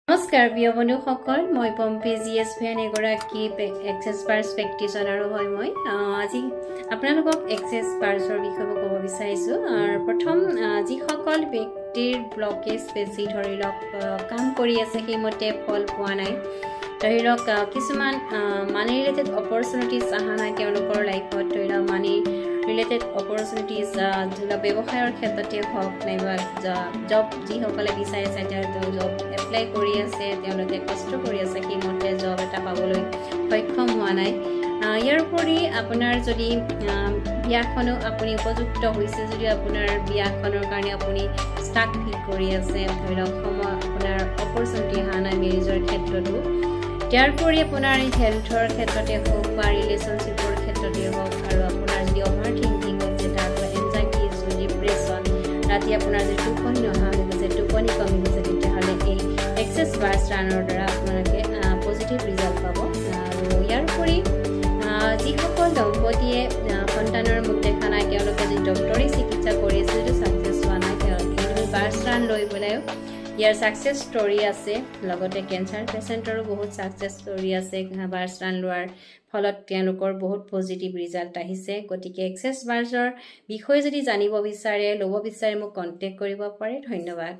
নমস্কাৰ প্ৰিয় বন্ধুসকল, মই পম্পী GSVN এগৰাকী এক্সেছ বাৰ্ছ প্ৰেক্টিচনাৰো হয়। মই আজি আপোনালোকক এক্সেছ বাৰ্ছৰ বিষয়ে ক'ব বিচাৰিছোঁ। প্ৰথম যিসকল ব্যক্তিৰ ব্লকেজ বেছি ধৰি লওক কাম কৰি আছে সেইমতে ফল পোৱা নাই, ধৰি লওক কিছুমান মানি ৰিলেটেড অপৰচুনিটিজ অহা নাই তেওঁলোকৰ লাইফত, ধৰি লওক মানি ৰিলেটেড অপৰচুনিটিজ ধৰি লওক ব্যৱসায়ৰ ক্ষেত্ৰতে হওক নাইবা জব যিসকলে বিচাৰিছে তেওঁ জব এপ্লাই কৰি আছে, তেওঁলোকে কষ্ট কৰি আছে সেইমতে জব এটা পাবলৈ সক্ষম হোৱা নাই। ইয়াৰ উপৰি আপোনাৰ যদি বিয়াখনো আপুনি উপযুক্ত হৈছে যদিও আপোনাৰ বিয়াখনৰ কাৰণে আপুনি ষ্টাক ফিল কৰি আছে, ধৰি লওক সময় আপোনাৰ অপৰচুনিটি অহা নাই মেৰিজৰ ক্ষেত্ৰতো। ইয়াৰ উপৰি আপোনাৰ হেল্থৰ ক্ষেত্ৰতে হওক বা ৰিলেশ্যনশ্বিপৰ ক্ষেত্ৰতে হওক, আৰু আপোনাৰ যদি অভাৰ থিংকিং হৈছে তাৰ পৰা এনজাইটি ইছ্যু, ডিপ্ৰেশ্যন, ৰাতি আপোনাৰ যদি টোপনি নহা হৈ গৈছে, টোপনি কমি গৈছে, তেতিয়াহ'লে এই এক্সেছ বাৰ্ছ ৰানৰ দ্বাৰা আপোনালোকে পজিটিভ ৰিজাল্ট পাব। আৰু ইয়াৰ উপৰি যিসকল দম্পতীয়ে সন্তানৰ মুখ দেখা নাই, তেওঁলোকে যদি ডক্টৰী চিকিৎসা কৰি আছে যদিও ছাকচেছ হোৱা নাই, তেওঁলোকে বাৰ্ছ ৰান লৈ পেলাইও ইয়াৰ ছাকচেছ ষ্টৰী আছে। লগতে কেঞ্চাৰ পেচেণ্টৰো বহুত ছাকচেছ ষ্টৰী আছে, বাৰ্ছ ৰান লোৱাৰ ফলত তেওঁলোকৰ বহুত পজিটিভ ৰিজাল্ট আহিছে। গতিকে এক্সেছ বাৰ্ছৰ বিষয়ে যদি জানিব বিচাৰে, ল'ব বিচাৰে, মোক কণ্টেক্ট কৰিব পাৰে। ধন্যবাদ।